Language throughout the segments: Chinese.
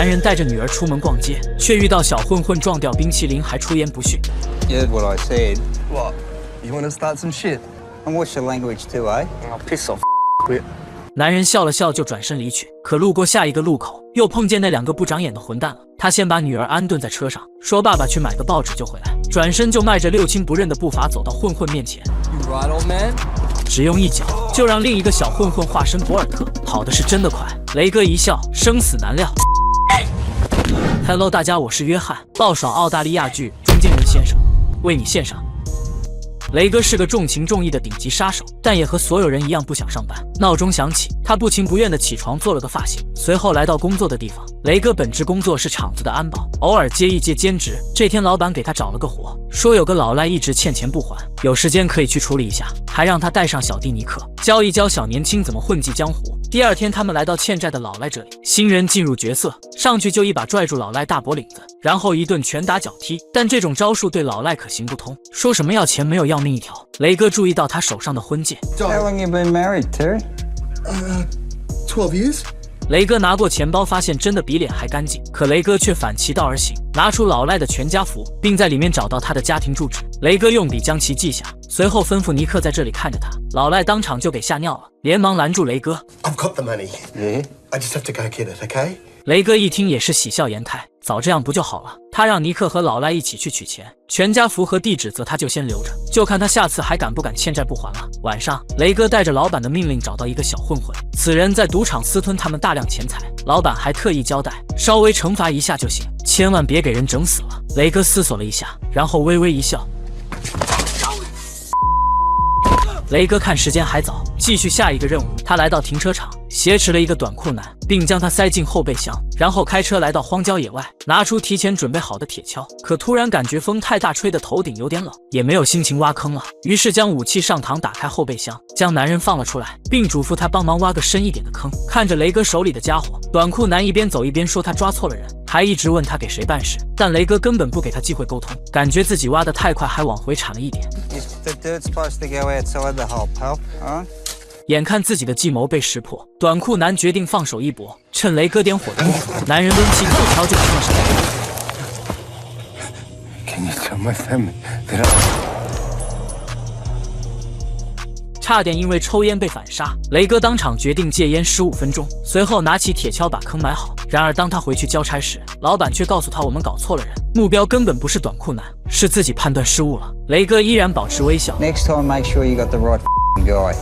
男人带着女儿出门逛街，却遇到小混混撞掉冰淇淋，还出言不逊。You heard what I said. What? You want to start some shit? And what's your language too, eh? Oh, piss off, quit. 男人笑了笑就转身离去，可路过下一个路口，又碰见那两个不长眼的混蛋了。他先把女儿安顿在车上，说爸爸去买个报纸就回来，转身就迈着六亲不认的步伐走到混混面前。You right, old man? 只用一脚就让另一个小混混化身博尔特，跑的是真的快。雷哥一笑，生死难料。Hello， 大家，我是约翰，爆爽澳大利亚剧《中间人先生》，为你献上。雷哥是个重情重义的顶级杀手，但也和所有人一样不想上班。闹钟响起，他不情不愿地起床做了个发型，随后来到工作的地方。雷哥本职工作是厂子的安保，偶尔接一接兼职。这天老板给他找了个活，说有个老赖一直欠钱不还，有时间可以去处理一下，还让他带上小弟尼克，教一教小年轻怎么混迹江湖。第二天他们来到欠债的老赖这里，新人进入角色，上去就一把拽住老赖大脖领子，然后一顿拳打脚踢。但这种招数对老赖可行不通，说什么要钱没有要命一条。雷哥注意到他手上的婚戒。 How long you been married, Terry? 12 years? 雷哥拿过钱包，发现真的比脸还干净，可雷哥却反其道而行，拿出老赖的全家福，并在里面找到他的家庭住址。雷哥用笔将其记下，随后吩咐尼克在这里看着他。老赖当场就给吓尿了，连忙拦住雷哥。 I've got the money. Yeah? I just have to go get it, okay? 雷哥一听也是喜笑颜开，早这样不就好了？他让尼克和老赖一起去取钱，全家福和地址则他就先留着，就看他下次还敢不敢欠债不还了。晚上，雷哥带着老板的命令找到一个小混混，此人在赌场私吞他们大量钱财，老板还特意交代，稍微惩罚一下就行，千万别给人整死了。雷哥思索了一下，然后微微一笑。雷哥看时间还早，继续下一个任务。他来到停车场，挟持了一个短裤男，并将他塞进后备箱，然后开车来到荒郊野外，拿出提前准备好的铁锹。可突然感觉风太大，吹得头顶有点冷，也没有心情挖坑了，于是将武器上膛，打开后备箱，将男人放了出来，并嘱咐他帮忙挖个深一点的坑。看着雷哥手里的家伙，短裤男一边走一边说他抓错了人，还一直问他给谁办事，但雷哥根本不给他机会沟通，感觉自己挖得太快，还往回铲了一点。The dirt's supposed to go outside the hole, pal. Alright? 眼看自己的计谋被识破，短裤男决定放手一搏，趁雷哥点火的功夫，男人抡起铁锹就冲了上来。Can you tell my family that I... 差点因为抽烟被反杀，雷哥当场决定戒烟15分钟，随后拿起铁锹把坑埋好。然而当他回去交差时，老板却告诉他我们搞错了人，目标根本不是短裤男，是自己判断失误了。雷哥依然保持微笑。 Next time, make sure you got the right guy.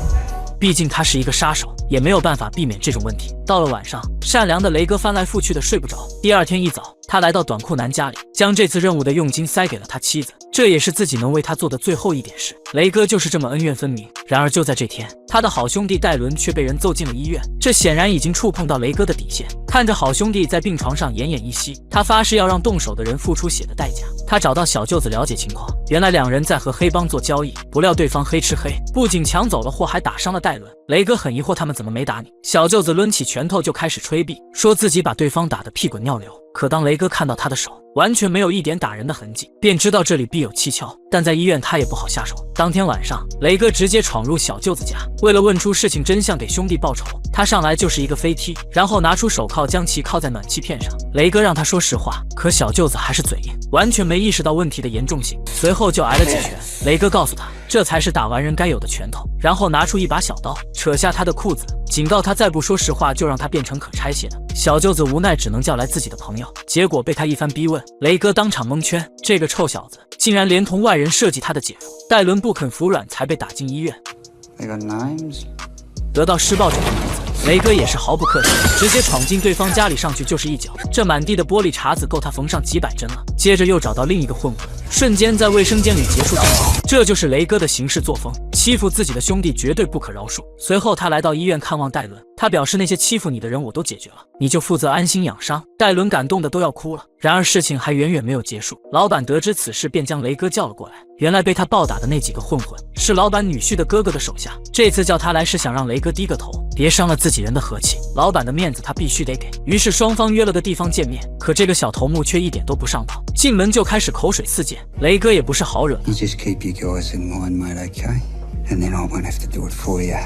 毕竟他是一个杀手，也没有办法避免这种问题。到了晚上，善良的雷哥翻来覆去的睡不着。第二天一早，他来到短裤男家里，将这次任务的佣金塞给了他妻子，这也是自己能为他做的最后一点事。雷哥就是这么恩怨分明。然而就在这天，他的好兄弟戴伦却被人揍进了医院，这显然已经触碰到雷哥的底线。看着好兄弟在病床上奄奄一息，他发誓要让动手的人付出血的代价。他找到小舅子了解情况，原来两人在和黑帮做交易，不料对方黑吃黑，不仅抢走了货，还打伤了戴伦。雷哥很疑惑，他们怎么没打你？小舅子抡起拳头就开始吹逼，说自己把对方打得屁滚尿流。可当雷哥看到他的手完全没有一点打人的痕迹，便知道这里必有蹊跷。但在医院他也不好下手。当天晚上，雷哥直接闯入小舅子家，为了问出事情真相给兄弟报仇，他上来就是一个飞踢，然后拿出手铐将其铐在暖气片上。雷哥让他说实话，可小舅子还是嘴硬，完全没意识到问题的严重性，随后就挨了几拳。雷哥告诉他，这才是打完人该有的拳头，然后拿出一把小刀，扯下他的裤子，警告他再不说实话就让他变成可拆卸的。小舅子无奈只能叫来自己的朋友，结果被他一番逼问，雷哥当场蒙圈，这个臭小子竟然连同外人设计他的姐夫。戴伦不肯服软，才被打进医院。 They got names? 得到施暴者的名字，雷哥也是毫不客气，直接闯进对方家里，上去就是一脚，这满地的玻璃碴子够他缝上几百针了。接着又找到另一个混混，瞬间在卫生间里结束战斗。这就是雷哥的行事作风，欺负自己的兄弟绝对不可饶恕。随后他来到医院看望戴伦，他表示那些欺负你的人我都解决了，你就负责安心养伤。戴伦感动的都要哭了。然而事情还远远没有结束，老板得知此事便将雷哥叫了过来。原来被他暴打的那几个混混是老板女婿的哥哥的手下，这次叫他来是想让雷哥低个头，别伤了自己人的和气。老板的面子他必须得给，于是双方约了个地方见面。可这个小头目却一点都不上道，进门就开始口水四溅。雷哥也不是好惹。 You just keep your guys in line, mate, okay? And then I won't have to do it for you.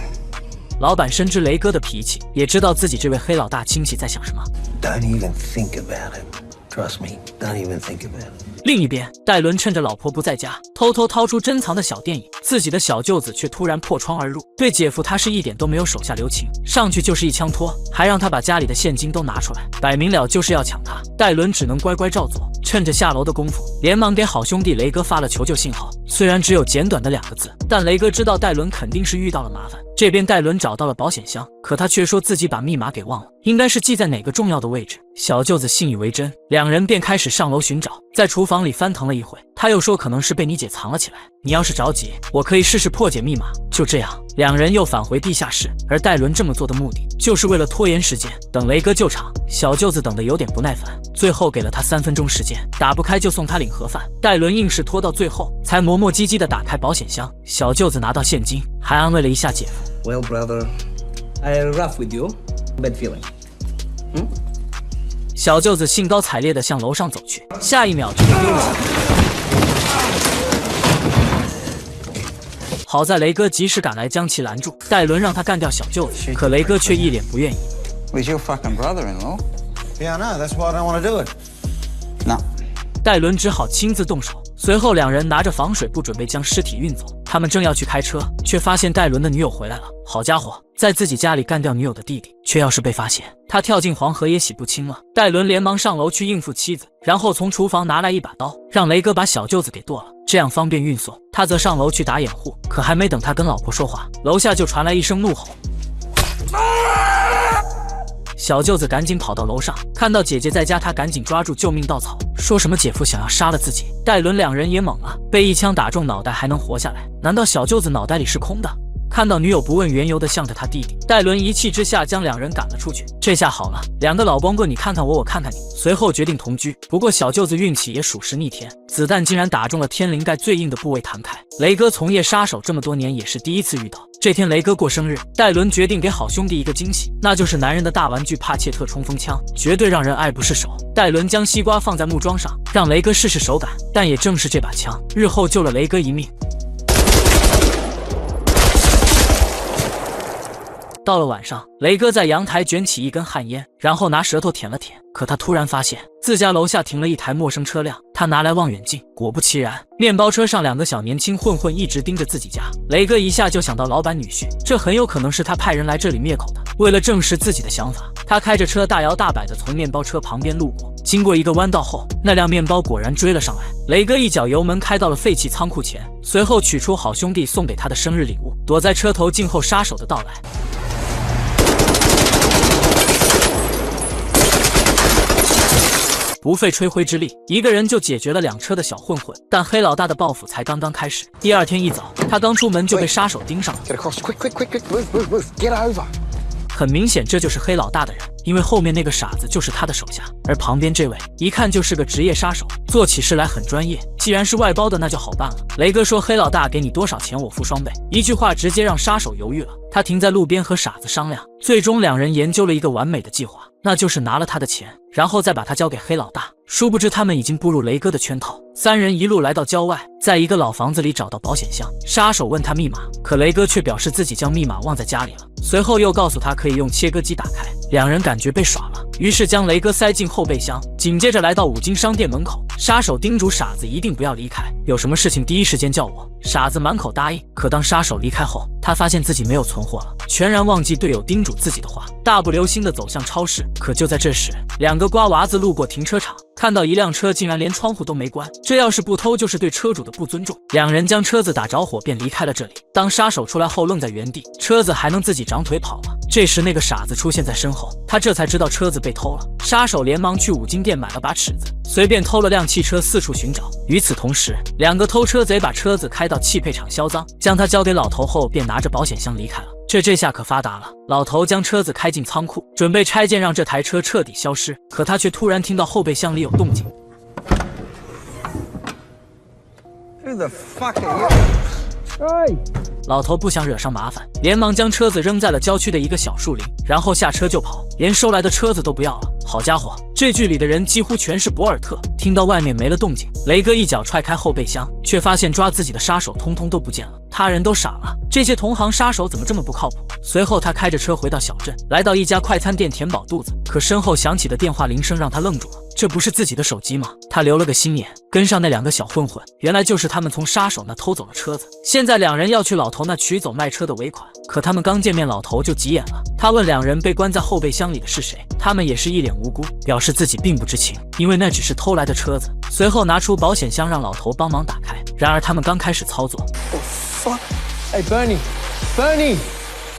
老板深知雷哥的脾气，也知道自己这位黑老大亲戚在想什么。Don't even think about it. Trust me, don't even think about it. 另一边，戴伦趁着老婆不在家，偷偷掏出珍藏的小电影，自己的小舅子却突然破窗而入，对姐夫他是一点都没有手下留情，上去就是一枪托，还让他把家里的现金都拿出来，摆明了就是要抢他。戴伦只能乖乖照做，趁着下楼的功夫，连忙给好兄弟雷哥发了求救信号。虽然只有简短的2个字，但雷哥知道戴伦肯定是遇到了麻烦。这边戴伦找到了保险箱，可他却说自己把密码给忘了，应该是记在哪个重要的位置。小舅子信以为真，两人便开始上楼寻找，在厨房里翻腾了一会，他又说可能是被你姐藏了起来，你要是着急，我可以试试破解密码。就这样，两人又返回地下室，而戴伦这么做的目的就是为了拖延时间，等雷哥救场。小舅子等得有点不耐烦，最后给了他3分钟时间，打不开就送他领盒饭。戴伦硬是拖到最后，才磨磨唧唧地打开保险箱。小舅子拿到现金，还安慰了一下姐夫。Well, brother, I'm rough with you. Bad feeling. 小舅子兴高采烈地向楼上走去，下一秒就被丢了下来。好在雷哥及时赶来将其拦住，戴伦让他干掉小舅子，可雷哥却一脸不愿意。Who's your fucking brother-in-law? Yeah, I know. That's why I don't want to do it. No. 戴伦只好亲自动手。随后两人拿着防水布准备将尸体运走，他们正要去开车，却发现戴伦的女友回来了。好家伙，在自己家里干掉女友的弟弟，却要是被发现，他跳进黄河也洗不清了。戴伦连忙上楼去应付妻子，然后从厨房拿来一把刀，让雷哥把小舅子给剁了，这样方便运送。他则上楼去打掩护，可还没等他跟老婆说话，楼下就传来一声怒吼。小舅子赶紧跑到楼上，看到姐姐在家，他赶紧抓住救命稻草，说什么姐夫想要杀了自己。戴伦两人也懵了，被一枪打中脑袋还能活下来，难道小舅子脑袋里是空的？看到女友不问缘由的向着他弟弟，戴伦一气之下将两人赶了出去。这下好了，两个老光棍你看看我，我看看你，随后决定同居。不过小舅子运气也属实逆天，子弹竟然打中了天灵盖最硬的部位弹开。雷哥从业杀手这么多年也是第一次遇到。这天雷哥过生日，戴伦决定给好兄弟一个惊喜，那就是男人的大玩具帕切特冲锋枪，绝对让人爱不释手。戴伦将西瓜放在木桩上，让雷哥试试手感，但也正是这把枪，日后救了雷哥一命。到了晚上，雷哥在阳台卷起一根旱烟，然后拿舌头舔了舔，可他突然发现自家楼下停了一台陌生车辆，他拿来望远镜，果不其然，面包车上2个小年轻混混一直盯着自己家。雷哥一下就想到老板女婿，这很有可能是他派人来这里灭口的。为了证实自己的想法，他开着车大摇大摆地从面包车旁边路过，经过一个弯道后，那辆面包果然追了上来。雷哥一脚油门开到了废弃仓库前，随后取出好兄弟送给他的生日礼物，躲在车头静候杀手的到来。不费吹灰之力，一个人就解决了2车的小混混，但黑老大的报复才刚刚开始。第二天一早，他刚出门就被杀手盯上了。 Get across. Quick, quick, quick, quick. Move, move, move. Get over. 很明显，这就是黑老大的人，因为后面那个傻子就是他的手下，而旁边这位一看就是个职业杀手，做起事来很专业。既然是外包的，那就好办了。雷哥说：“黑老大，给你多少钱，我付双倍。”一句话直接让杀手犹豫了。他停在路边和傻子商量，最终两人研究了一个完美的计划，那就是拿了他的钱，然后再把他交给黑老大。殊不知他们已经步入雷哥的圈套。3人一路来到郊外，在一个老房子里找到保险箱。杀手问他密码，可雷哥却表示自己将密码忘在家里了。随后又告诉他可以用切割机打开。两人感觉被耍了，于是将雷哥塞进后备箱，紧接着来到五金商店门口。杀手叮嘱傻子一定不要离开，有什么事情第一时间叫我。傻子满口答应，可当杀手离开后，他发现自己没有存货了，全然忘记队友叮嘱自己的话，大步流星地走向超市。可就在这时，2个瓜娃子路过停车场，看到一辆车竟然连窗户都没关，这要是不偷就是对车主的不尊重。两人将车子打着火便离开了这里。当杀手出来后愣在原地，车子还能自己长腿跑了。这时那个傻子出现在身后，他这才知道车子被偷了。杀手连忙去五金店买了把尺子，随便偷了辆汽车四处寻找。与此同时，2个偷车贼把车子开到汽配厂销赃，将它交给老头后便拿着保险箱离开了。这下可发达了，老头将车子开进仓库，准备拆件让这台车彻底消失，可他却突然听到后备箱里有动静。 Who the fuck are you? 老头不想惹上麻烦，连忙将车子扔在了郊区的一个小树林，然后下车就跑，连收来的车子都不要了。好家伙，这剧里的人几乎全是博尔特。听到外面没了动静，雷哥一脚踹开后备箱，却发现抓自己的杀手通通都不见了。他人都傻了，这些同行杀手怎么这么不靠谱？随后他开着车回到小镇，来到一家快餐店填饱肚子，可身后响起的电话铃声让他愣住了，这不是自己的手机吗？他留了个心眼，跟上那2个小混混，原来就是他们从杀手那偷走了车子，现在2人要去老头那取走卖车的尾款，可他们刚见面，老头就急眼了，他问2人被关在后备箱里的是谁，他们也是一脸无辜，表示自己并不知情，因为那只是偷来的车子，随后拿出保险箱让老头帮忙打开，然而他们刚开始操作 Fuck. Hey, Bernie.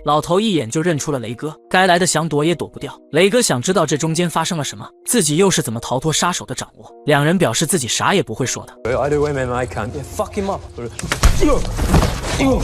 老头一眼就认出了雷哥，该来的想躲也躲不掉。雷哥想知道这中间发生了什么，自己又是怎么逃脱杀手的掌握。2人表示自己啥也不会说的。I do MMA, cunt. Yeah, fuck him up.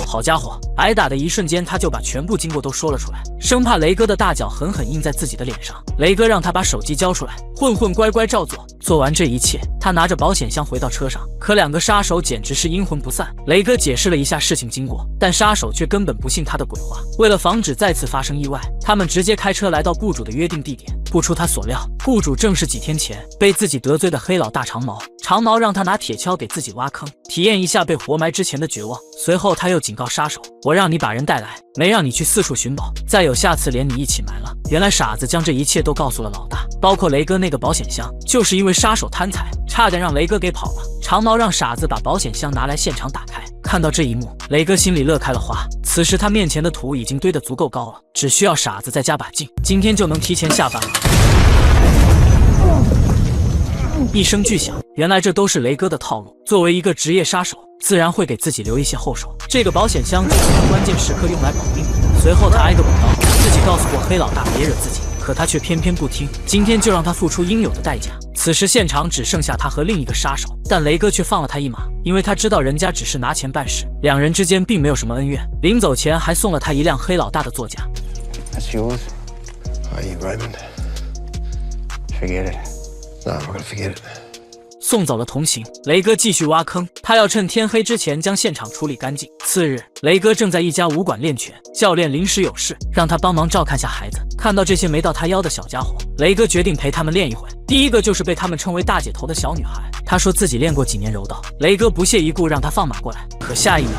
好家伙，挨打的一瞬间他就把全部经过都说了出来，生怕雷哥的大脚狠狠印在自己的脸上。雷哥让他把手机交出来，混混乖乖照做。做完这一切，他拿着保险箱回到车上，可2个杀手简直是阴魂不散。雷哥解释了一下事情经过，但杀手却根本不信他的鬼话。为了防止再次发生意外，他们直接开车来到雇主的约定地点。不出他所料，雇主正是几天前被自己得罪的黑老大长毛。长毛让他拿铁锹给自己挖坑，体验一下被活埋之前的绝望。随后他又警告杀手，我让你把人带来，没让你去四处寻宝，再有下次连你一起埋了。原来傻子将这一切都告诉了老大，包括雷哥那个保险箱，就是因为杀手贪财，差点让雷哥给跑了。长毛让傻子把保险箱拿来现场打开。看到这一幕，雷哥心里乐开了花。此时他面前的土已经堆得足够高了，只需要傻子再加把劲，今天就能提前下班了。一声巨响，原来这都是雷哥的套路。作为一个职业杀手，自然会给自己留一些后手。这个保险箱就是他关键时刻用来保命的。随后他挨个补刀，自己告诉过黑老大别惹自己，可他却偏偏不听。今天就让他付出应有的代价。此时现场只剩下他和另一个杀手，但雷哥却放了他一马，因为他知道人家只是拿钱办事，2人之间并没有什么恩怨。临走前还送了他一辆黑老大的座驾。That's yours. Are you Raymond? Forget it. No, I'm not gonna forget it. 送走了同行，雷哥继续挖坑，他要趁天黑之前将现场处理干净。次日，雷哥正在一家武馆练拳，教练临时有事，让他帮忙照看下孩子。看到这些没到他腰的小家伙，雷哥决定陪他们练一会。第一个就是被他们称为大姐头的小女孩，她说自己练过几年柔道，雷哥不屑一顾让她放马过来，可下一秒，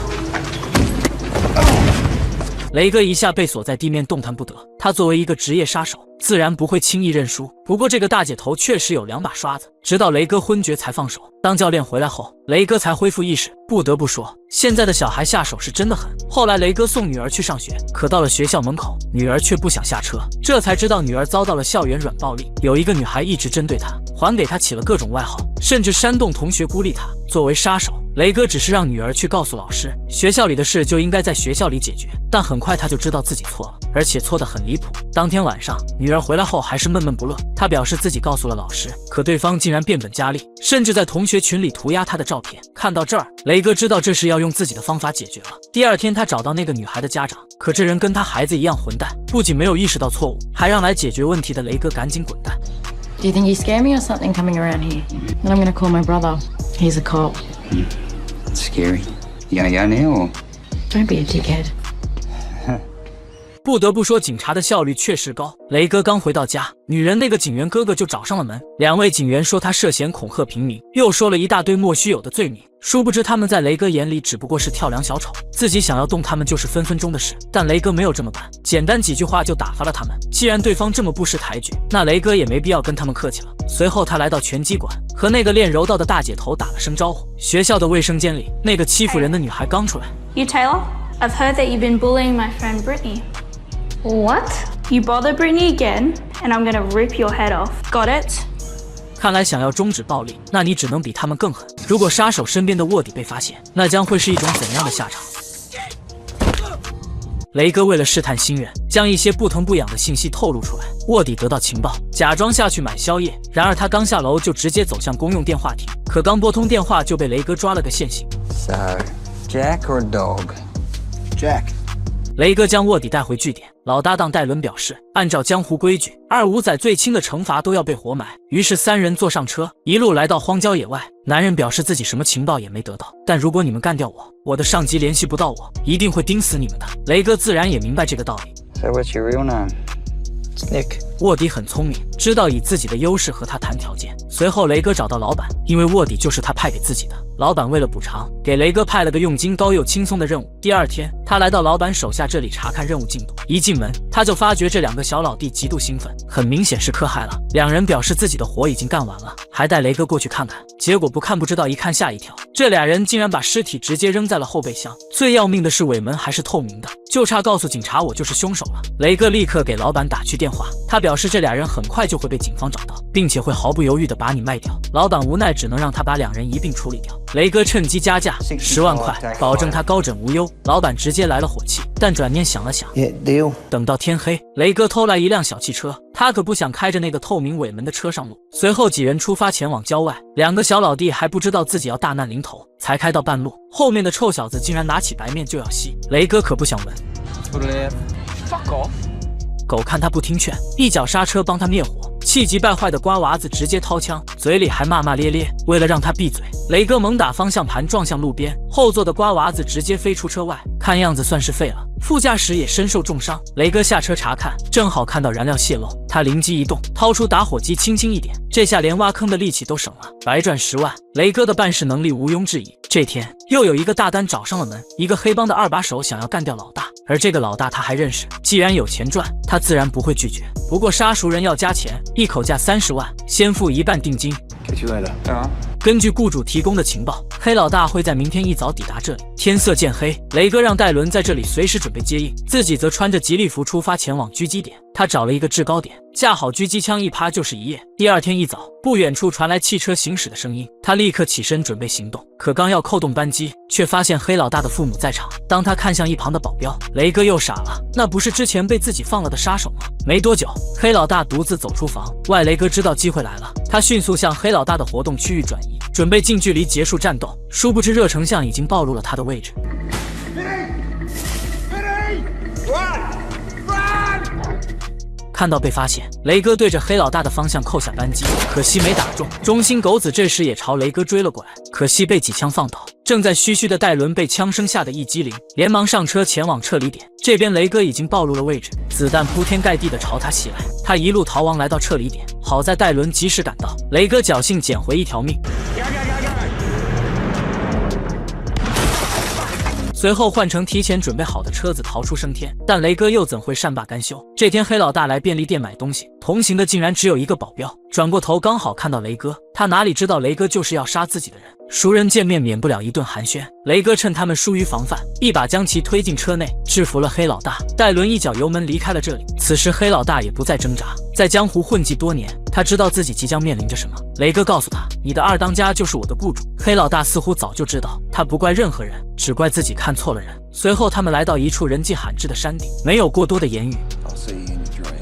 雷哥一下被锁在地面动弹不得。他作为一个职业杀手，自然不会轻易认输。不过这个大姐头确实有2把刷子，直到雷哥昏厥才放手。当教练回来后，雷哥才恢复意识。不得不说，现在的小孩下手是真的狠。后来雷哥送女儿去上学，可到了学校门口，女儿却不想下车，这才知道女儿遭到了校园软暴力，有一个女孩一直针对他，还给他起了各种外号，甚至煽动同学孤立他。作为杀手，雷哥只是让女儿去告诉老师，学校里的事就应该在学校里解决，但很快他就知道自己错了，而且错得很离谱。当天晚上，女儿回来后还是闷闷不乐，她表示自己告诉了老师，可对方竟然变本加厉，甚至在同学群里涂鸦她的照片。看到这儿，雷哥知道这是要用自己的方法解决了。第2天，他找到那个女孩的家长，可这人跟他孩子一样混蛋，不仅没有意识到错误，还让来解决问题的雷哥赶紧滚蛋。Do you think you scare me or something coming around here? Then I'm gonna call my brother. He's a cop. It's scary. You gonna go now or? Don't be a dickhead. 不得不说，警察的效率确实高。雷哥刚回到家，女人那个警员哥哥就找上了门。2位警员说他涉嫌恐吓平民，又说了一大堆莫须有的罪名。殊不知他们在雷哥眼里只不过是跳梁小丑，自己想要动他们就是分分钟的事。但雷哥没有这么办，简单几句话就打发了他们。既然对方这么不识抬举，那雷哥也没必要跟他们客气了。随后他来到拳击馆，和那个练柔道的大姐头打了声招呼。学校的卫生间里，那个欺负人的女孩刚出来。You Taylor? I've heard that you've been bullying my friend Brittany. What? You bother Brittany again, and I'm gonna rip your head off. Got it? 看来想要终止暴力，那你只能比他们更狠。如果杀手身边的卧底被发现，那将会是一种怎样的下场？雷哥为了试探心愿，将一些不疼不痒的信息透露出来。卧底得到情报，假装下去买宵夜，然而他刚下楼就直接走向公用电话亭，可刚拨通电话就被雷哥抓了个现行。So, Jack or dog? Jack. 雷哥将卧底带回据点，老搭档戴伦表示，按照江湖规矩，2五仔最轻的惩罚都要被活埋。于是3人坐上车，一路来到荒郊野外。男人表示自己什么情报也没得到，但如果你们干掉我，我的上级联系不到我，一定会盯死你们的。雷哥自然也明白这个道理。So what's your real name? It's Nick. 卧底很聪明，知道以自己的优势和他谈条件。随后雷哥找到老板，因为卧底就是他派给自己的。老板为了补偿，给雷哥派了个佣金高又轻松的任务。第二天，他来到老板手下这里查看任务进度。一进门，他就发觉这两个小老弟极度兴奋，很明显是磕害了。两人表示自己的活已经干完了，还带雷哥过去看看。结果不看不知道，一看吓一跳，这俩人竟然把尸体直接扔在了后备箱。最要命的是尾门还是透明的，就差告诉警察我就是凶手了。雷哥立刻给老板打去电话，他表示这俩人很快就会被警方找到，并且会毫不犹豫地把你卖掉。老板无奈只能让他把两人一并处理掉。雷哥趁机加价10万块，保证他高枕无忧。老板直接来了火气，但转念想了想， Yeah, deal. 等到天黑，雷哥偷来一辆小汽车，他可不想开着那个透明尾门的车上路。随后几人出发前往郊外，两个小老弟还不知道自己要大难临头，才开到半路，后面的臭小子竟然拿起白面就要吸。雷哥可不想闻， To the left. Fuck off. 狗看他不听劝，一脚刹车帮他灭火。气急败坏的瓜娃子直接掏枪，嘴里还骂骂咧咧。为了让他闭嘴，雷哥猛打方向盘撞向路边，后座的瓜娃子直接飞出车外，看样子算是废了。副驾驶也身受重伤。雷哥下车查看，正好看到燃料泄漏，他灵机一动，掏出打火机轻轻一点，这下连挖坑的力气都省了，白赚10万。雷哥的办事能力毋庸置疑。这天又有一个大单找上了门，一个黑帮的2把手想要干掉老大，而这个老大他还认识，既然有钱赚，他自然不会拒绝。不过杀熟人要加钱，一口价30万，先付1半定金。 Catch you later. 根据雇主提供的情报，黑老大会在明天一早抵达这里。天色渐黑，雷哥让戴伦在这里随时准备接应，自己则穿着吉利服出发前往狙击点。他找了一个制高点，架好狙击枪，一趴就是一夜。第二天一早，不远处传来汽车行驶的声音，他立刻起身准备行动，可刚要扣动扳机，却发现黑老大的父母在场。当他看向一旁的保镖，雷哥又傻了，那不是之前被自己放了的杀手吗？没多久，黑老大独自走出房外，雷哥知道机会来了，他迅速向黑老大的活动区域转移，准备近距离结束战斗。殊不知热成像已经暴露了他的位置。看到被发现，雷哥对着黑老大的方向扣下扳机，可惜没打中。中心狗子这时也朝雷哥追了过来，可惜被几枪放倒。正在嘘嘘的戴伦被枪声吓得一激灵，连忙上车前往撤离点。这边雷哥已经暴露了位置，子弹铺天盖地的朝他袭来，他一路逃亡来到撤离点，好在戴伦及时赶到，雷哥侥幸捡回一条命。随后换成提前准备好的车子逃出升天，但雷哥又怎会善罢甘休？这天黑老大来便利店买东西，同行的竟然只有一个保镖。转过头刚好看到雷哥，他哪里知道雷哥就是要杀自己的人。熟人见面免不了一顿寒暄，雷哥趁他们疏于防范，一把将其推进车内，制服了黑老大。戴伦一脚油门离开了这里。此时黑老大也不再挣扎，在江湖混迹多年，他知道自己即将面临着什么。雷哥告诉他，你的二当家就是我的雇主。黑老大似乎早就知道，他不怪任何人，只怪自己看错了人。随后他们来到一处人迹罕至的山顶，没有过多的言语。 I'll see you in your dreams.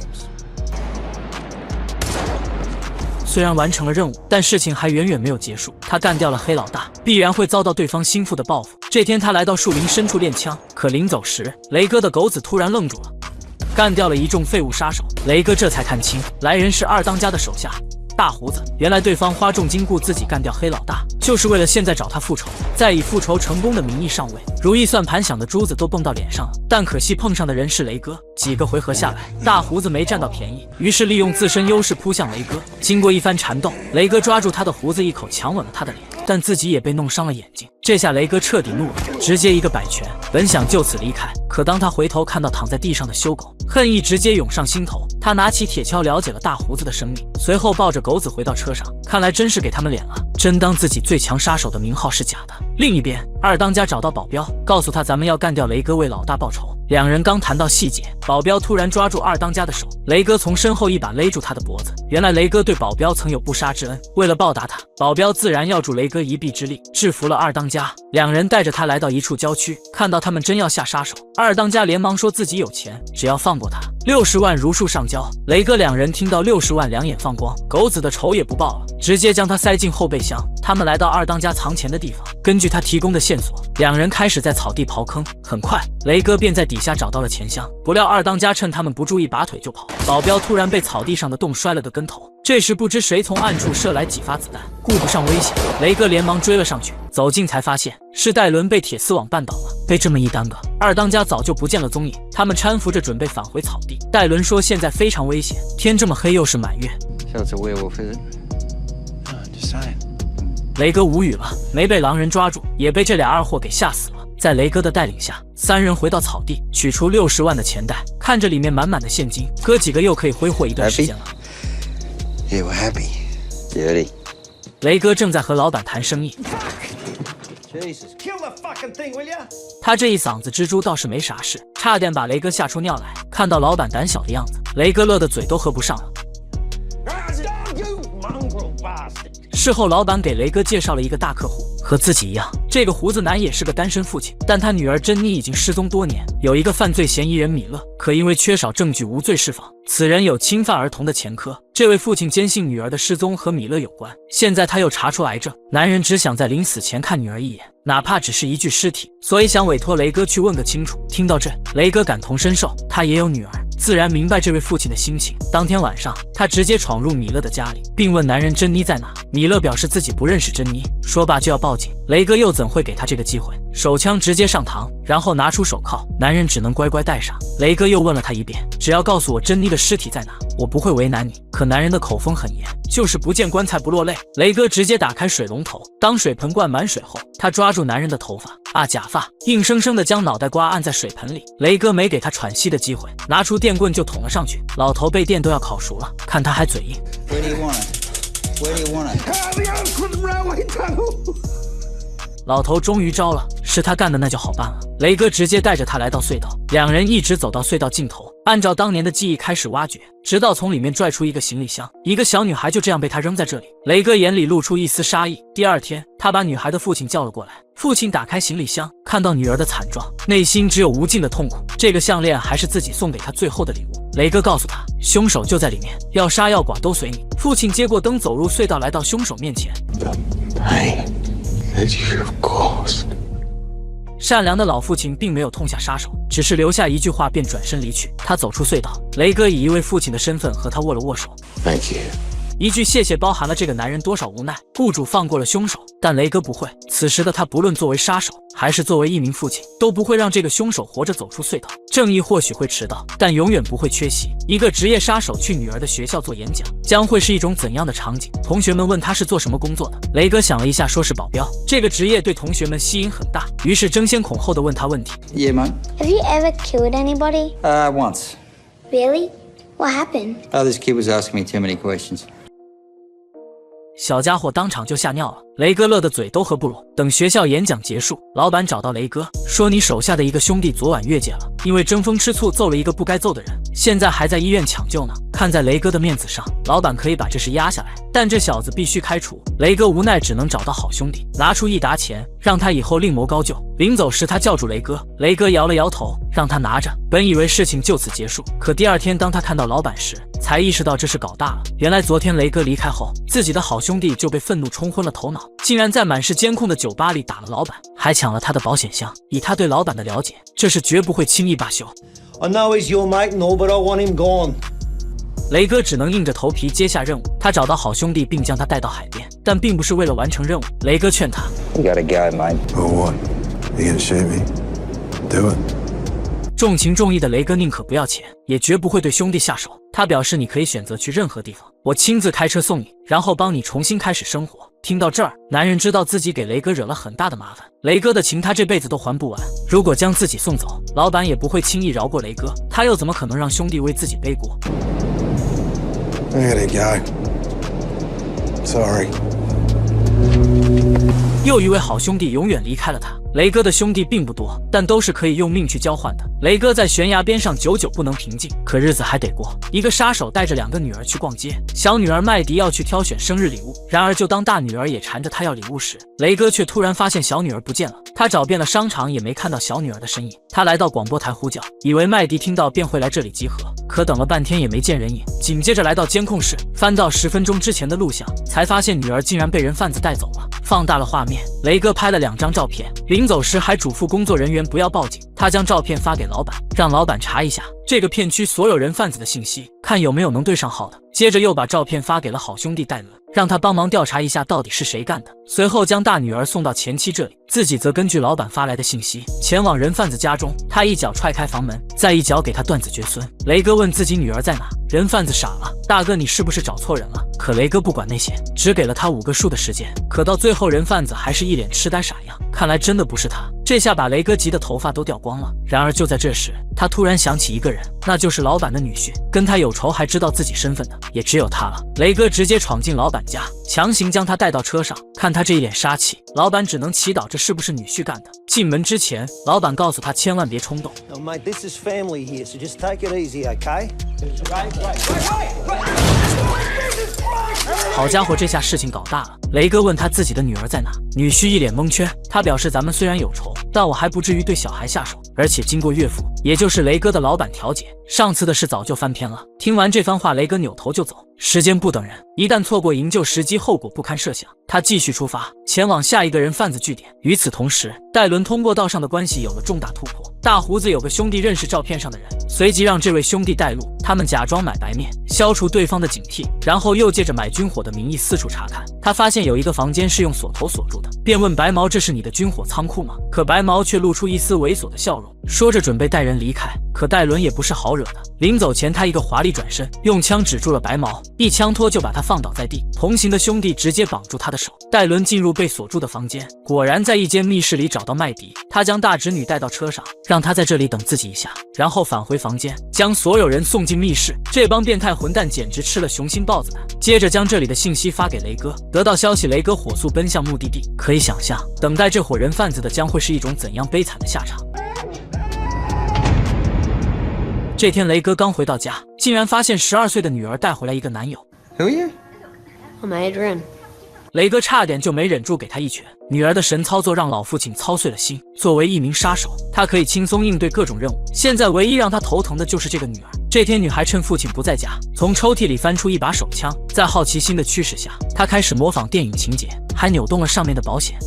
虽然完成了任务，但事情还远远没有结束。他干掉了黑老大，必然会遭到对方心腹的报复。这天他来到树林深处练枪，可临走时，雷哥的狗子突然愣住了，干掉了一众废物杀手。雷哥这才看清，来人是二当家的手下大胡子。原来对方花重金雇自己干掉黑老大，就是为了现在找他复仇，再以复仇成功的名义上位。如意算盘想的珠子都蹦到脸上了，但可惜碰上的人是雷哥。几个回合下来，大胡子没占到便宜，于是利用自身优势扑向雷哥。经过一番缠斗，雷哥抓住他的胡子，一口强吻了他的脸，但自己也被弄伤了眼睛。这下雷哥彻底怒了，直接一个摆拳，本想就此离开，可当他回头看到躺在地上的修狗，恨意直接涌上心头。他拿起铁锹了解了大胡子的生命，随后抱着狗子回到车上。看来真是给他们脸了，真当自己最强杀手的名号是假的。另一边，二当家找到保镖，告诉他咱们要干掉雷哥，为老大报仇。两人刚谈到细节，保镖突然抓住二当家的手，雷哥从身后一把勒住他的脖子。原来雷哥对保镖曾有不杀之恩，为了报答他，保镖自然要助雷哥一臂之力，制服了二当家。两人带着他来到一处郊区，看到他们真要下杀手，二当家连忙说自己有钱，只要放过他，60万如数上交。雷哥两人听到60万，两眼放光，狗子的仇也不报了，直接将他塞进后备箱。他们来到二当家藏钱的地方，根据他提供的线线索，两人开始在草地刨坑。很快，雷哥便在底下找到了钱箱。不料二当家趁他们不注意，拔腿就跑。保镖突然被草地上的洞摔了个跟头。这时不知谁从暗处射来几发子弹，顾不上危险，雷哥连忙追了上去。走近才发现是戴伦被铁丝网绊倒了。被这么一耽搁，二当家早就不见了踪影。他们搀扶着准备返回草地。戴伦说现在非常危险，天这么黑又是满月。 So it's a werewolf, is it? Just saying. 雷哥无语了，没被狼人抓住，也被这俩二货给吓死了。在雷哥的带领下，三人回到草地，取出60万的钱袋，看着里面满满的现金，哥几个又可以挥霍一段时间了。Yeah, we're happy. Dirty. 雷哥正在和老板谈生意， Jesus, kill the fucking thing, will ya? 他这一嗓子蜘蛛倒是没啥事，差点把雷哥吓出尿来。看到老板胆小的样子，雷哥乐得嘴都合不上了。 You mongrel bastard! 事后，老板给雷哥介绍了一个大客户，和自己一样，这个胡子男也是个单身父亲，但他女儿珍妮已经失踪多年。有一个犯罪嫌疑人米勒，可因为缺少证据无罪释放，此人有侵犯儿童的前科。这位父亲坚信女儿的失踪和米勒有关，现在他又查出癌症，男人只想在临死前看女儿一眼，哪怕只是一具尸体，所以想委托雷哥去问个清楚。听到这，雷哥感同身受，他也有女儿。 自然明白这位父亲的心情。当天晚上，他直接闯入米勒的家里，并问男人珍妮在哪。米勒表示自己不认识珍妮，说罢就要报警。雷哥又怎会给他这个机会？手枪直接上膛，然后拿出手铐，男人只能乖乖戴上。雷哥又问了他一遍，只要告诉我珍妮的尸体在哪，我不会为难你。可男人的口风很严，就是不见棺材不落泪。雷哥直接打开水龙头，当水盆灌满水后，他抓住男人的头发假发，硬生生的将脑袋瓜按在水盆里。雷哥没给他喘息的机会，拿出电棍就捅了上去。老头被电都要烤熟了，看他还嘴硬。 Where do you want it? Where do you want it? The Oakland Railway Tunnel! 老头终于招了，是他干的，那就好办了。雷哥直接带着他来到隧道，两人一直走到隧道尽头，按照当年的记忆开始挖掘，直到从里面拽出一个行李箱，一个小女孩就这样被他扔在这里。雷哥眼里露出一丝杀意。第二天，他把女孩的父亲叫了过来，父亲打开行李箱，看到女儿的惨状，内心只有无尽的痛苦。这个项链还是自己送给他最后的礼物。雷哥告诉他，凶手就在里面，要杀要剐都随你。父亲接过灯走入隧道，来到凶手面前。 Hey, that you've caused. 善良的老父亲并没有痛下杀手，只是留下一句话便转身离去。他走出隧道，雷哥以一位父亲的身份和他握了握手。 Thank you. 一句谢谢包含了这个男人多少无奈。雇主放过了凶手，但雷哥不会。此时的他，不论作为杀手还是作为一名父亲，都不会让这个凶手活着走出隧道。正义或许会迟到，但永远不会缺席。一个职业杀手去女儿的学校做演讲，将会是一种怎样的场景？同学们问他是做什么工作的，雷哥想了一下，说是保镖。这个职业对同学们吸引很大，于是争先恐后的问他问题。 Yeah, mate. Have you ever killed anybody? Once. Really? What happened? This kid was asking me too many questions. 小家伙当场就吓尿了，雷哥乐得嘴都合不拢。等学校演讲结束，老板找到雷哥，说你手下的一个兄弟昨晚越界了，因为争风吃醋揍了一个不该揍的人，现在还在医院抢救呢。看在雷哥的面子上，老板可以把这事压下来，但这小子必须开除。雷哥无奈只能找到好兄弟，拿出一沓钱，让他以后另谋高就。临走时，他叫住雷哥，雷哥摇了摇头，让他拿着。本以为事情就此结束，可第二天当他看到老板时，才意识到这事搞大了。原来昨天雷哥离开后，自己的好兄弟就被愤怒冲昏了头脑，竟然在满是监控的酒吧里打了老板，还抢了他的保险箱。以他对老板的了解，这事绝不会轻易罢休。 I know he's your mate and all, but I want him gone. 雷哥只能硬着头皮接下任务。他找到好兄弟，并将他带到海边，但并不是为了完成任务。雷哥劝他 You gotta go, mate. For what? You gonna shoot me? Do it. 重情重义的雷哥宁可不要钱，也绝不会对兄弟下手。他表示：“你可以选择去任何地方，我亲自开车送你，然后帮你重新开始生活。”听到这儿，男人知道自己给雷哥惹了很大的麻烦，雷哥的情他这辈子都还不完。如果将自己送走，老板也不会轻易饶过雷哥，他又怎么可能让兄弟为自己背锅？ I gotta go. Sorry. 又一位好兄弟永远离开了他。雷哥的兄弟并不多，但都是可以用命去交换的。雷哥在悬崖边上久久不能平静，可日子还得过。一个杀手带着2个女儿去逛街，小女儿麦迪要去挑选生日礼物，然而就当大女儿也缠着他要礼物时，雷哥却突然发现小女儿不见了。他找遍了商场也没看到小女儿的身影。他来到广播台呼叫，以为麦迪听到便会来这里集合，可等了半天也没见人影。紧接着来到监控室，翻到10分钟之前的录像，才发现女儿竟然被人贩子带走了。放大了画面，雷哥拍了2张照片，临走时还嘱咐工作人员不要报警。他将照片发给老板，让老板查一下这个片区所有人贩子的信息，看有没有能对上号的。接着又把照片发给了好兄弟戴伦，让他帮忙调查一下到底是谁干的。随后将大女儿送到前妻这里，自己则根据老板发来的信息前往人贩子家中。他一脚踹开房门，再一脚给他断子绝孙。雷哥问自己女儿在哪，人贩子傻了，大哥你是不是找错人了？可雷哥不管那些，只给了他5个数的时间。可到最后人贩子还是一脸痴呆傻样，看来真的不是他。这下把雷哥急得头发都掉光了。然而就在这时，他突然想起一个人，那就是老板的女婿，跟他有仇还知道自己身份的也只有他了。雷哥直接闯进老板家，强行将他带到车上。看他这一脸杀气，老板只能祈祷这是不是女婿干的。进门之前，老板告诉他千万别冲动。 Now, mate, this is family here, so just take it easy, okay? 好家伙，这下事情搞大了。雷哥问他自己的女儿在哪，女婿一脸蒙圈。他表示咱们虽然有仇，但我还不至于对小孩下手，而且经过岳父，也就是雷哥的老板调解，上次的事早就翻篇了。听完这番话，雷哥扭头就走。时间不等人，一旦错过营救时机，后果不堪设想。他继续出发，前往下一个人贩子据点。与此同时，戴伦通过道上的关系有了重大突破。大胡子有个兄弟认识照片上的人，随即让这位兄弟带路，他们假装买白面，消除对方的警惕，然后又借着买军火的名义四处查看。他发现有一个房间是用锁头锁住的，便问白毛：“这是你的军火仓库吗？”可白毛却露出一丝猥琐的笑容，说着准备带人离开。可戴伦也不是好惹的，临走前他一个华丽转身，用枪指住了白毛，一枪托就把他放倒在地。同行的兄弟直接绑住他的手。戴伦进入被锁住的房间，果然在一间密室里找到麦迪。他将大侄女带到车上，让她在这里等自己一下，然后返回房间，将所有人送进密室。这帮变态混蛋简直吃了雄心豹子胆。接着将这里的信息发给雷哥，得到消息，雷哥火速奔向目的地。可以想象，等待这伙人贩子的将会是一种怎样悲惨的下场。这天，雷哥刚回到家，竟然发现12岁的女儿带回来一个男友。 Who are you? I'm Adrian. 雷哥差点就没忍住给他一拳。女儿的神操作让老父亲操碎了心。作为一名杀手，他可以轻松应对各种任务，现在唯一让他头疼的就是这个女儿。这天，女孩趁父亲不在家，从抽屉里翻出一把手枪。在好奇心的驱使下，她开始模仿电影情节，还扭动了上面的保险。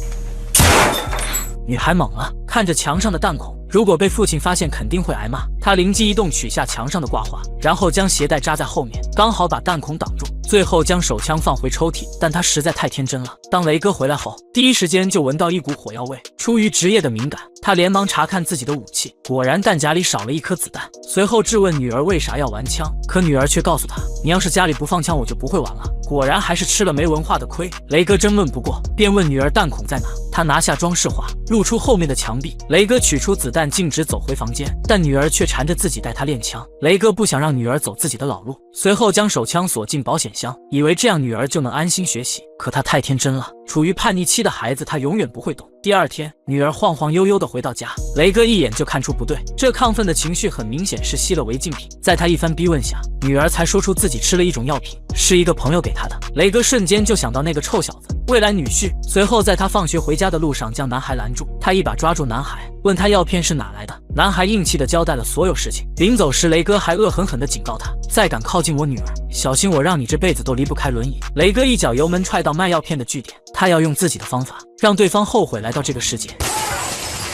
女孩懵了，看着墙上的弹孔，如果被父亲发现，肯定会挨骂。她灵机一动，取下墙上的挂画，然后将鞋带扎在后面，刚好把弹孔挡住。最后将手枪放回抽屉，但她实在太天真了。当雷哥回来后，第一时间就闻到一股火药味。出于职业的敏感，他连忙查看自己的武器，果然弹夹里少了一颗子弹。随后质问女儿为啥要玩枪，可女儿却告诉他：“你要是家里不放枪，我就不会玩了。”果然还是吃了没文化的亏。雷哥争论不过，便问女儿弹孔在哪。他拿下装饰画，露出后面的墙壁。雷哥取出子弹，径直走回房间，但女儿却缠着自己带他练枪。雷哥不想让女儿走自己的老路，随后将手枪锁进保险箱，以为这样女儿就能安心学习。可她太天真了，处于叛逆期的孩子，她永远不会懂。第二天，女儿晃晃悠悠地回到家，雷哥一眼就看出不对，这亢奋的情绪很明显是吸了违禁品。在他一番逼问下，女儿才说出自己吃了一种药品，是一个朋友给她的。雷哥瞬间就想到那个臭小子，未来女婿。随后在他放学回家的路上将男孩拦住，他一把抓住男孩，问他药片是哪来的。男孩硬气地交代了所有事情。临走时，雷哥还恶狠狠地警告他，再敢靠近我女儿，小心我让你这辈子都离不开轮椅。雷哥一脚油门踹到卖药片的据点，他要用自己的方法让对方后悔来到这个世界。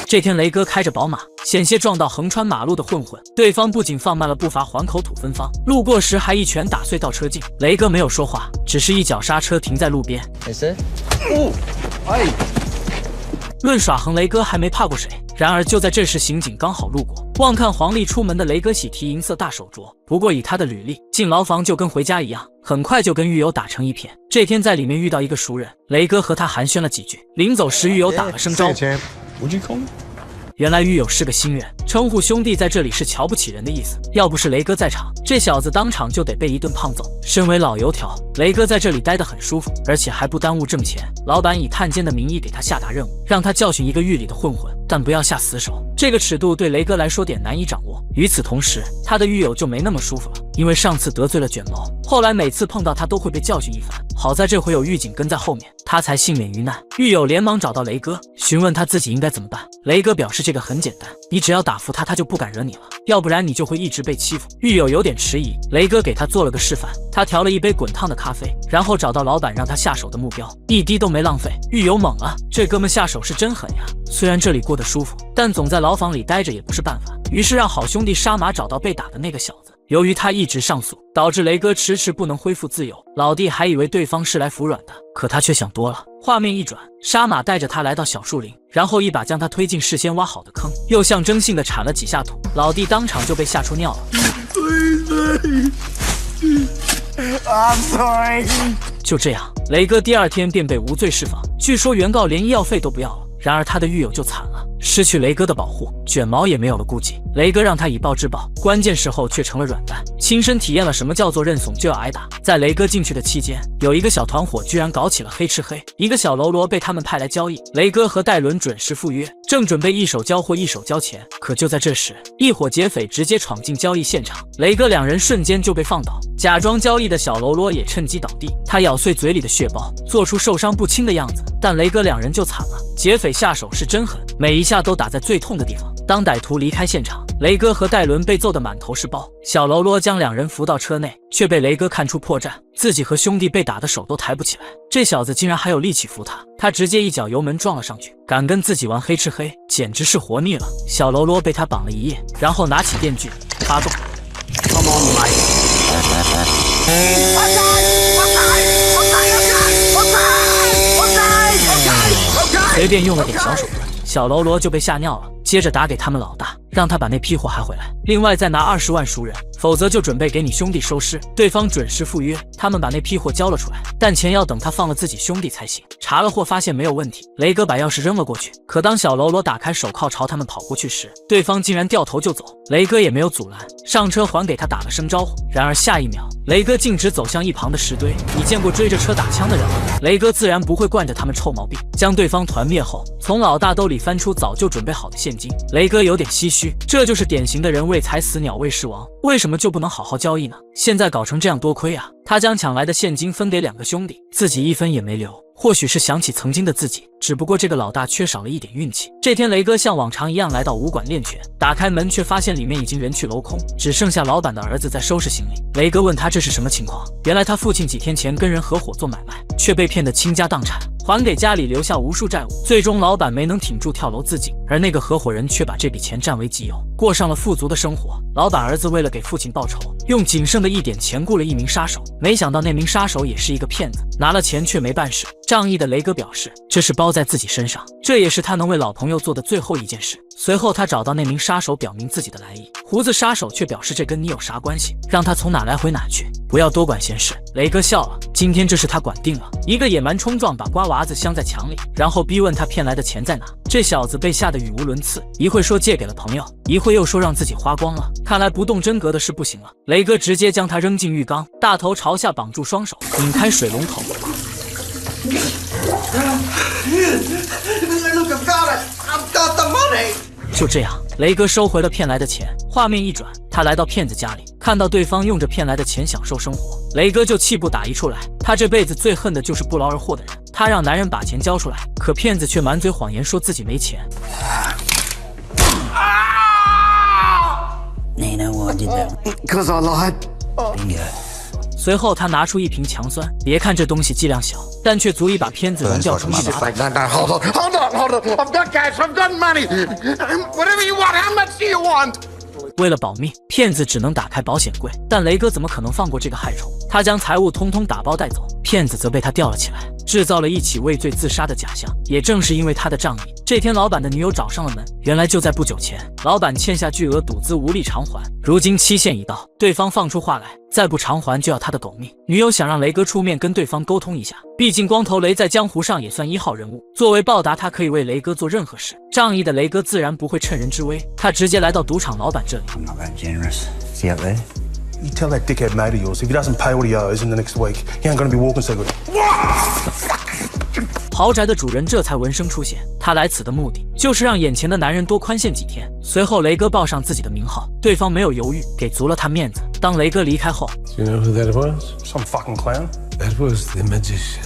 这天，雷哥开着宝马，险些撞到横穿马路的混混，对方不仅放慢了步伐，还口吐芬芳，路过时还一拳打碎倒车镜。雷哥没有说话，只是一脚刹车停在路边。论耍横，雷哥还没怕过谁。然而就在这时，刑警刚好路过，望看黄历出门的雷哥喜提银色大手镯。不过以他的履历，进牢房就跟回家一样，很快就跟狱友打成一片。这天在里面遇到一个熟人，雷哥和他寒暄了几句。临走时，狱友打了声招呼。原来狱友是个新人，称呼兄弟在这里是瞧不起人的意思。要不是雷哥在场，这小子当场就得被一顿胖揍。身为老油条，雷哥在这里待得很舒服，而且还不耽误挣钱。老板以探监的名义给他下达任务，让他教训一个狱里的混混，但不要下死手。这个尺度对雷哥来说点难以掌握。与此同时，他的狱友就没那么舒服了。因为上次得罪了卷毛，后来每次碰到他都会被教训一番。好在这回有狱警跟在后面，他才幸免于难。狱友连忙找到雷哥，询问他自己应该怎么办。雷哥表示这个很简单，你只要打服他，他就不敢惹你了，要不然你就会一直被欺负。狱友有点迟疑，雷哥给他做了个示范，他调了一杯滚烫的咖啡，然后找到老板让他下手的目标，一滴都没浪费。狱友懵了，这哥们下手是真狠呀！虽然这里过得舒服，但总在牢房里待着也不是办法，于是让好兄弟杀马找到被打的那个小子。由于他一直上诉，导致雷哥迟迟不能恢复自由。老弟还以为对方是来服软的，可他却想多了。画面一转，杀马带着他来到小树林，然后一把将他推进事先挖好的坑，又象征性的铲了几下土。老弟当场就被吓出尿了。I'm sorry. 就这样，雷哥第二天便被无罪释放。据说原告连医药费都不要了。然而他的狱友就惨了，失去雷哥的保护，卷毛也没有了顾忌。雷哥让他以暴制暴，关键时候却成了软蛋，亲身体验了什么叫做认怂就要挨打。在雷哥进去的期间，有一个小团伙居然搞起了黑吃黑，一个小喽啰被他们派来交易。雷哥和戴伦准时赴约，正准备一手交货一手交钱，可就在这时，一伙劫匪直接闯进交易现场，雷哥两人瞬间就被放倒。假装交易的小喽啰也趁机倒地，他咬碎嘴里的血包，做出受伤不轻的样子。但雷哥两人就惨了，劫匪下手是真狠，每一下都打在最痛的地方。当歹徒离开现场，雷哥和戴伦被揍得满头是包，小喽啰将两人扶到车内，却被雷哥看出破绽，自己和兄弟被打的手都抬不起来，这小子竟然还有力气扶他，他直接一脚油门撞了上去，敢跟自己玩黑吃黑，简直是活腻了。小喽啰被他绑了一夜，然后拿起电锯发动。随便用了点小手段，小喽啰就被吓尿了，接着打给他们老大，让他把那批货还回来，另外再拿20万赎人，否则就准备给你兄弟收尸。对方准时赴约，他们把那批货交了出来，但钱要等他放了自己兄弟才行。查了货发现没有问题，雷哥把钥匙扔了过去，可当小喽啰打开手铐朝他们跑过去时，对方竟然掉头就走，雷哥也没有阻拦，上车还给他打了声招呼。然而下一秒，雷哥径直走向一旁的石堆。你见过追着车打枪的人吗？雷哥自然不会惯着他们臭毛病，将对方团灭后，从老大兜里翻出早就准备好的现金。雷哥有点唏嘘，这就是典型的人为财死鸟为食亡，为什么就不能好好交易呢？现在搞成这样多亏啊！他将抢来的现金分给2个兄弟，自己一分也没留。或许是想起曾经的自己，只不过这个老大缺少了一点运气。这天雷哥像往常一样来到武馆练拳，打开门却发现里面已经人去楼空，只剩下老板的儿子在收拾行李。雷哥问他这是什么情况，原来他父亲几天前跟人合伙做买卖，却被骗得倾家荡产，还给家里留下无数债务，最终老板没能挺住跳楼自尽，而那个合伙人却把这笔钱占为己有，过上了富足的生活。老板儿子为了给父亲报仇，用仅剩的一点钱雇了一名杀手，没想到那名杀手也是一个骗子，拿了钱却没办事。仗义的雷哥表示这是包在自己身上，这也是他能为老朋友做的最后一件事。随后他找到那名杀手表明自己的来意，胡子杀手却表示这跟你有啥关系，让他从哪来回哪去，不要多管闲事。雷哥笑了，今天这事他管定了。一个野蛮冲撞把瓜娃子镶在墙里，然后逼问他骗来的钱在哪。这小子被吓得语无伦次，一会说借给了朋友，一会又说让自己花光了，看来不动真格的是不行了。雷哥直接将他扔进浴缸，大头朝下绑住双手，拧开水龙头。就这样，雷哥收回了骗来的钱。画面一转，他来到骗子家里，看到对方用着骗来的钱享受生活，雷哥就气不打一处来。他这辈子最恨的就是不劳而获的人。他让男人把钱交出来，可骗子却满嘴谎言说自己没钱。Nina, why did that? Because I lied. Bingo. 随后他拿出一瓶强酸，别看这东西剂量小，但却足以把骗子融掉成一麻袋。 Hold on. I've got cash. I've got money. Whatever you want. How much do you want? 为了保命，骗子只能打开保险柜，但雷哥怎么可能放过这个害虫？他将财物通通打包带走，骗子则被他吊了起来，制造了一起畏罪自杀的假象。也正是因为他的仗义，这天老板的女友找上了门。原来就在不久前，老板欠下巨额赌资无力偿还，如今期限已到，对方放出话来，再不偿还就要他的狗命。女友想让雷哥出面跟对方沟通一下，毕竟光头雷在江湖上也算1号人物，作为报答他可以为雷哥做任何事。仗义的雷哥自然不会趁人之危，他直接来到赌场老板这里。 I'm not that generous. See up there? You tell that dickhead mate of yours if he doesn't pay what he owes in the next week, he ain't gonna be walking so good. 豪宅的主人这才闻声出现，他来此的目的就是让眼前的男人多宽限几天。随后雷哥报上自己的名号，对方没有犹豫，给足了他面子。当雷哥离开后 Do you know who that was? Some fucking clown? That was the magician.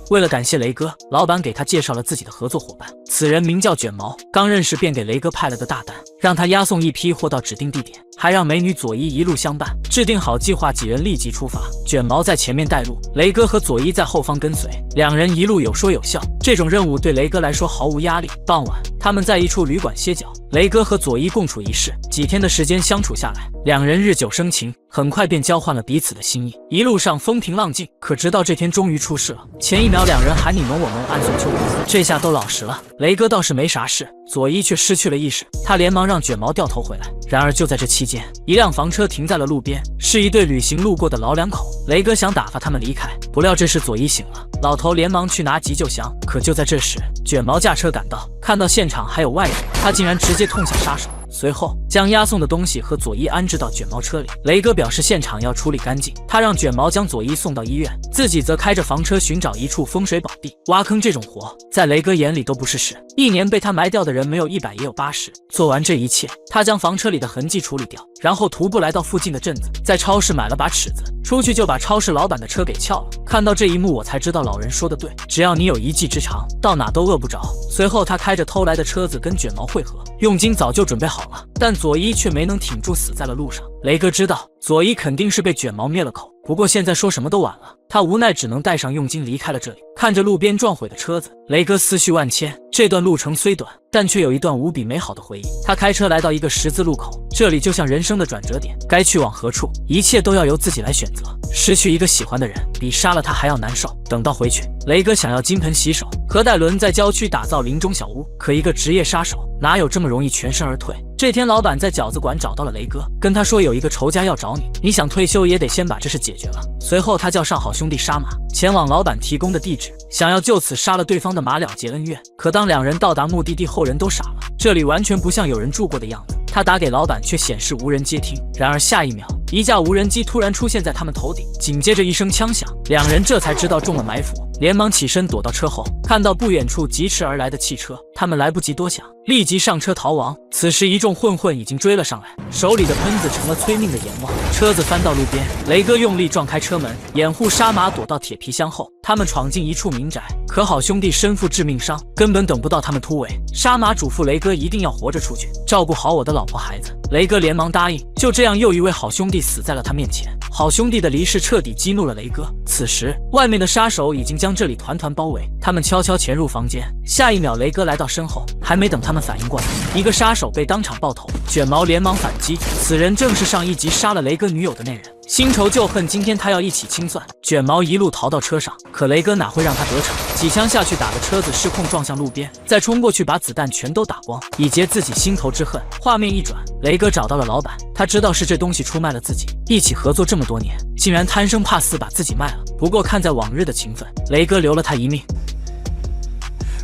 为了感谢雷哥，老板给他介绍了自己的合作伙伴，此人名叫卷毛。刚认识便给雷哥派了个大单，让他押送一批货到指定地点，还让美女佐伊一路相伴。制定好计划，几人立即出发。卷毛在前面带路，雷哥和佐伊在后方跟随，两人一路有说有笑。这种任务对雷哥来说毫无压力。傍晚，他们在一处旅馆歇脚，雷哥和佐伊共处一室。几天的时间相处下来，两人日久生情，很快便交换了彼此的心意。一路上风平浪静，可直到这天终于出事了。前一秒两人还你侬我侬，暗送秋波，这下都老实了。雷哥倒是没啥事，佐伊却失去了意识，他连忙让卷毛掉头回来。然而就在这期间，一辆房车停在了路边，是一对旅行路过的老两口。雷哥想打发他们离开，不料这时佐伊醒了，老头连忙去拿急救箱。可就在这时，卷毛驾车赶到，看到现场还有外人，他竟然直接痛下杀手。随后将押送的东西和佐伊安置到卷毛车里。雷哥表示现场要处理干净，他让卷毛将佐伊送到医院，自己则开着房车寻找一处风水宝地。挖坑这种活在雷哥眼里都不是事，一年被他埋掉的人没有100也有80。做完这一切，他将房车里的痕迹处理掉，然后徒步来到附近的镇子，在超市买了把尺子，出去就把超市老板的车给撬了。看到这一幕，我才知道老人说的对，只要你有一技之长，到哪都饿不着。随后他开着偷来的车子跟卷毛会合，佣金早就准备好了，但佐伊却没能挺住，死在了路上。雷哥知道佐伊肯定是被卷毛灭了口，不过现在说什么都晚了，他无奈只能带上佣金离开了这里。看着路边撞毁的车子，雷哥思绪万千。这段路程虽短，但却有一段无比美好的回忆。他开车来到一个十字路口，这里就像人生的转折点，该去往何处，一切都要由自己来选择。失去一个喜欢的人，比杀了他还要难受。等到回去，雷哥想要金盆洗手。何戴伦在郊区打造林中小屋，可一个职业杀手哪有这么容易全身而退？这天，老板在饺子馆找到了雷哥，跟他说有一个仇家要找你，你想退休也得先把这事解决了。随后，他叫上好兄弟杀马，前往老板提供的地址，想要就此杀了对方的马，了结恩怨。可当两人到达目的地后，人都傻了，这里完全不像有人住过的样子。他打给老板，却显示无人接听。然而下一秒，一架无人机突然出现在他们头顶，紧接着一声枪响，两人这才知道中了埋伏，连忙起身躲到车后。看到不远处疾驰而来的汽车，他们来不及多想，立即上车逃亡。此时一众混混已经追了上来，手里的喷子成了催命的阎王。车子翻到路边，雷哥用力撞开车门，掩护杀马躲到铁皮箱后。他们闯进一处民宅，可好兄弟身负致命伤，根本等不到他们突围。杀马嘱咐雷哥一定要活着出去，照顾好我的老婆孩子。雷哥连忙答应。就这样，又一位好兄弟死在了他面前。好兄弟的离世彻底激怒了雷哥。此时，外面的杀手已经将这里团团包围，他们悄悄潜入房间。下一秒，雷哥来到身后，还没等他们反应过来，一个杀手被当场爆头。卷毛连忙反击，此人正是上一集杀了雷哥女友的那人。新仇旧恨，今天他要一起清算。卷毛一路逃到车上，可雷哥哪会让他得逞？几枪下去，打得车子失控撞向路边，再冲过去把子弹全都打光，以解自己心头之恨。画面一转，雷哥找到了老板，他知道是这东西出卖了自己，一起合作这么多年，竟然贪生怕死把自己卖了。不过看在往日的情分，雷哥留了他一命。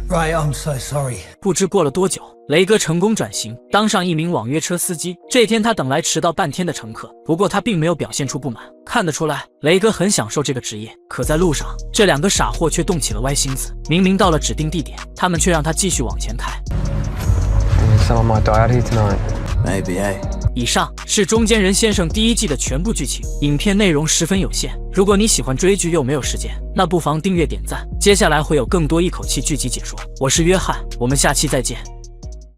Right, I'm so sorry. 不知过了多久，雷哥成功转型，当上一名网约车司机。这天他等来迟到半天的乘客，不过他并没有表现出不满，看得出来雷哥很享受这个职业。可在路上，这两个傻货却动起了歪心思，明明到了指定地点，他们却让他继续往前开。Someone might die out here tonight. Maybe, eh? 以上是中间人先生第1季的全部剧情，影片内容十分有限。如果你喜欢追剧又没有时间，那不妨订阅点赞，接下来会有更多一口气剧集解说。我是约翰，我们下期再见。